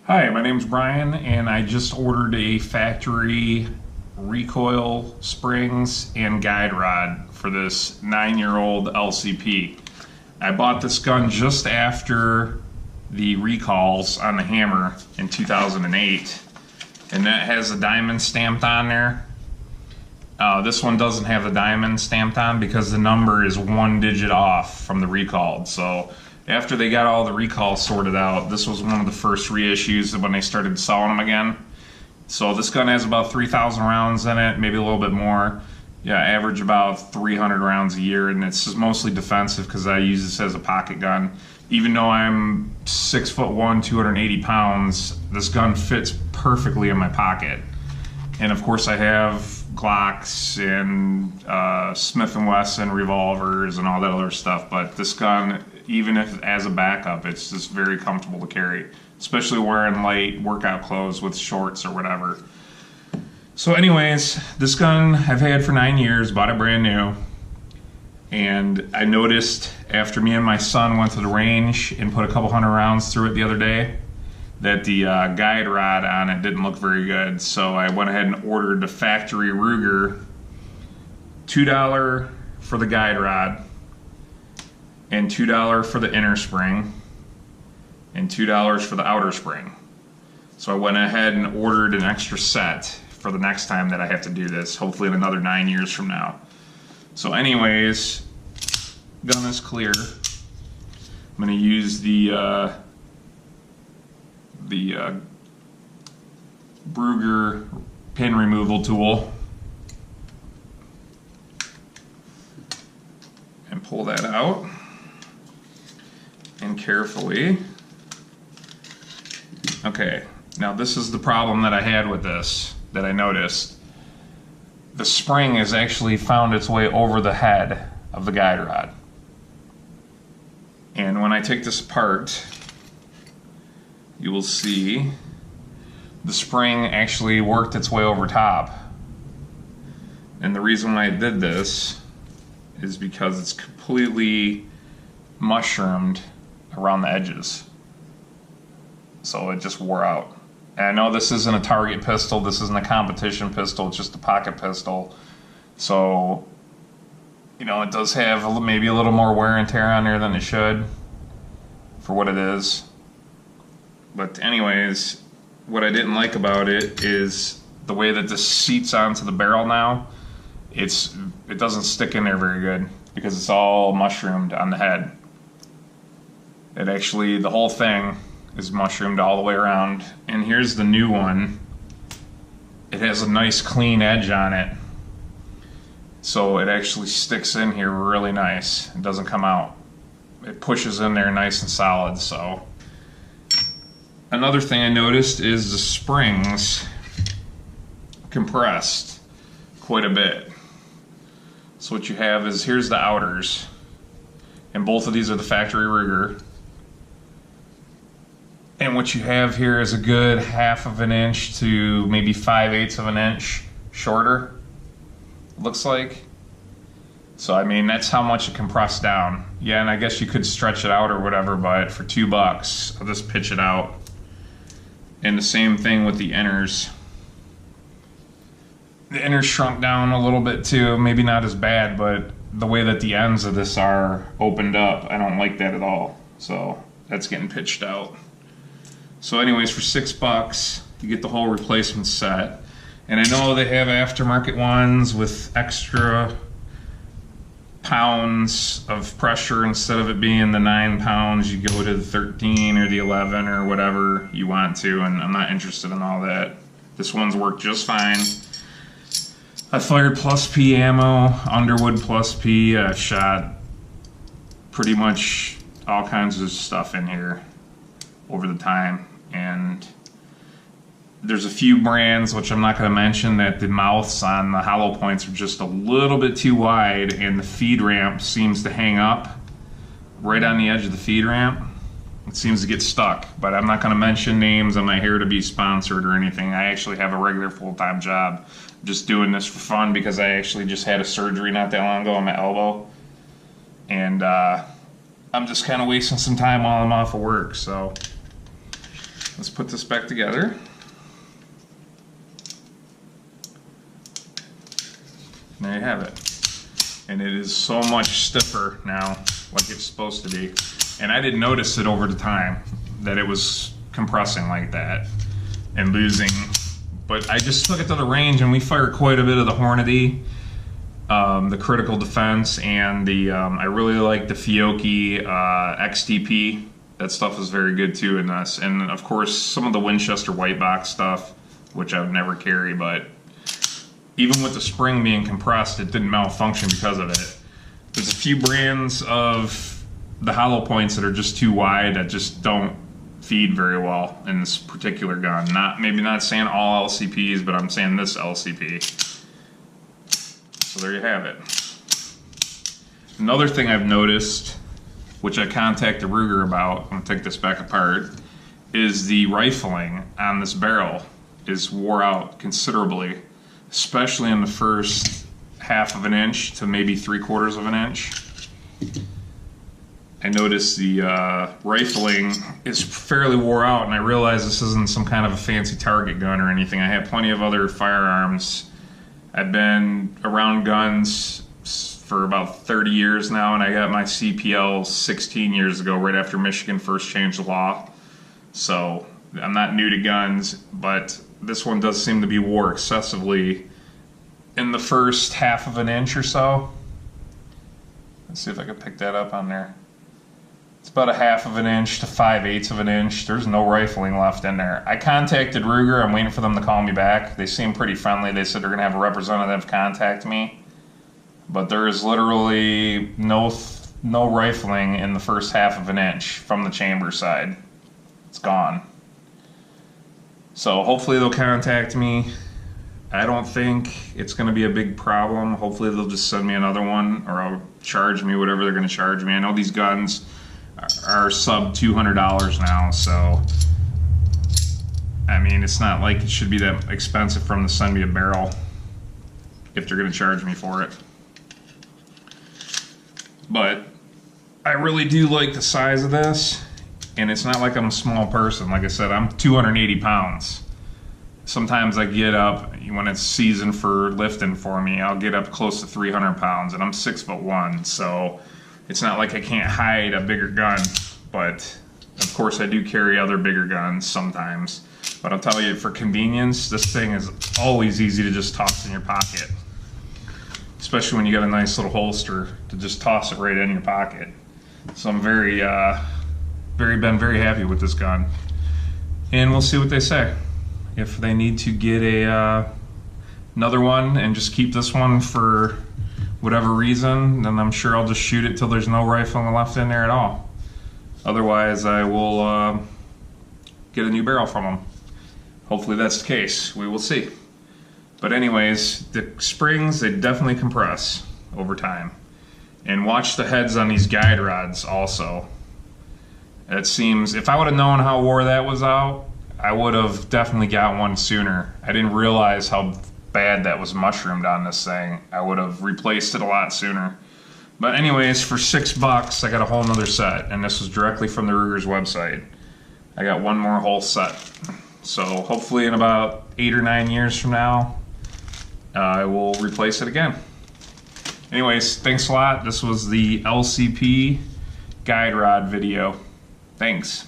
Hi, my name's Brian, and I just ordered a factory recoil springs and guide rod for this 9-year-old LCP. I bought this gun just after the recalls on the hammer in 2008, and that has a diamond stamped on there. This one doesn't have the diamond stamped on because the number is 1 digit off from the recalled. So after they got all the recalls sorted out, this was one of the first reissues when they started selling them again. So this gun has about 3,000 rounds in it, maybe a little bit more. Yeah, average about 300 rounds a year, and it's just mostly defensive because I use this as a pocket gun. Even though I'm 6'1", 280 pounds, this gun fits perfectly in my pocket. And of course I have Glocks and Smith & Wesson revolvers and all that other stuff, but this gun, even if as a backup, it's just very comfortable to carry, especially wearing light workout clothes with shorts or whatever. So anyways, this gun I've had for 9 years, bought it brand new, and I noticed after me and my son went to the range and put a couple hundred rounds through it the other day that the guide rod on it didn't look very good. So I went ahead and ordered the factory Ruger, $2 for the guide rod, and $2 for the inner spring, and $2 for the outer spring. So I went ahead and ordered an extra set for the next time that I have to do this, hopefully in another 9 years from now. So anyways, gun is clear. I'm going to use the Ruger pin removal tool and pull that out, and carefully. Okay, now this is the problem that I had with this, that I noticed. The spring has actually found its way over the head of the guide rod. And when I take this apart, you will see the spring actually worked its way over top. And the reason why I did this is because it's completely mushroomed around the edges. So it just wore out. And I know this isn't a target pistol, this isn't a competition pistol, it's just a pocket pistol. So, you know, it does have maybe a little more wear and tear on there than it should for what it is. But anyways, what I didn't like about it is the way that this seats onto the barrel now. It doesn't stick in there very good because it's all mushroomed on the head. It actually, the whole thing is mushroomed all the way around. And here's the new one. It has a nice clean edge on it. So it actually sticks in here really nice. It doesn't come out. It pushes in there nice and solid. So another thing I noticed is the springs compressed quite a bit. So what you have is, here's the outers, and both of these are the factory Ruger. And what you have here is a good 1/2 inch to maybe 5/8 of an inch shorter, looks like. So I mean, that's how much it compressed down. Yeah, and I guess you could stretch it out or whatever, but for $2, I'll just pitch it out. And the same thing with the inners. The inners shrunk down a little bit too, maybe not as bad, but the way that the ends of this are opened up, I don't like that at all. So that's getting pitched out. So anyways, for $6, you get the whole replacement set. And I know they have aftermarket ones with extra pounds of pressure. Instead of it being the 9 pounds, you go to the 13 or the 11 or whatever you want to, and I'm not interested in all that. This one's worked just fine. I fired plus P ammo, Underwood plus P. I've shot pretty much all kinds of stuff in here over the time, and there's a few brands, which I'm not going to mention, that the mouths on the hollow points are just a little bit too wide, and the feed ramp seems to hang up right on the edge of the feed ramp. It seems to get stuck, but I'm not going to mention names. I'm not here to be sponsored or anything. I actually have a regular full-time job. I'm just doing this for fun because I actually just had a surgery not that long ago on my elbow, and I'm just kind of wasting some time while I'm off of work. So let's put this back together. There you have it. And it is so much stiffer now, like it's supposed to be. And I didn't notice it over the time that it was compressing like that and losing. But I just took it to the range and we fired quite a bit of the Hornady, the critical defense, and the I really like the Fiocchi XTP. That stuff is very good too in this. And of course some of the Winchester white box stuff, which I would never carry, but even with the spring being compressed, it didn't malfunction because of it. There's a few brands of the hollow points that are just too wide that just don't feed very well in this particular gun. Maybe not saying all LCPs, but I'm saying this LCP. So there you have it. Another thing I've noticed, which I contacted Ruger about, I'm gonna take this back apart, is the rifling on this barrel is wore out considerably, especially in the first half of an inch to maybe 3/4 of an inch. I noticed the rifling is fairly wore out, and I realize this isn't some kind of a fancy target gun or anything. I have plenty of other firearms. I've been around guns for about 30 years now, and I got my CPL 16 years ago, right after Michigan first changed the law. So I'm not new to guns, but this one does seem to be wore excessively in the first half of an inch or so. Let's see if I can pick that up on there. It's about 1/2 of an inch to 5/8 of an inch. There's no rifling left in there. I contacted Ruger. I'm waiting for them to call me back. They seem pretty friendly. They said they're going to have a representative contact me. But there is literally no rifling in the first 1/2 of an inch from the chamber side. It's gone. So hopefully they'll contact me. I don't think it's going to be a big problem. Hopefully they'll just send me another one, or I'll charge me whatever they're going to charge me. I know these guns are sub $200 now, so I mean, it's not like it should be that expensive for them to send me a barrel if they're going to charge me for it. But I really do like the size of this, and it's not like I'm a small person. Like I said, I'm 280 pounds. Sometimes I get up, when it's season for lifting for me, I'll get up close to 300 pounds, and I'm 6'1", so it's not like I can't hide a bigger gun. But of course I do carry other bigger guns sometimes. But I'll tell you, for convenience, this thing is always easy to just toss in your pocket. Especially when you got a nice little holster to just toss it right in your pocket. So I'm been very happy with this gun. And we'll see what they say. If they need to get another one and just keep this one for whatever reason, then I'm sure I'll just shoot it till there's no rifling left in there at all. Otherwise, I will get a new barrel from them. Hopefully that's the case. We will see. But anyways, the springs, they definitely compress over time. And watch the heads on these guide rods also. It seems, if I would have known how wore that was out, I would have definitely got one sooner. I didn't realize how bad that was mushroomed on this thing. I would have replaced it a lot sooner. But anyways, for $6, I got a whole nother set, and this was directly from the Ruger's website. I got one more whole set. So hopefully in about 8 or 9 years from now, I will replace it again. Anyways, thanks a lot. This was the LCP guide rod video. Thanks.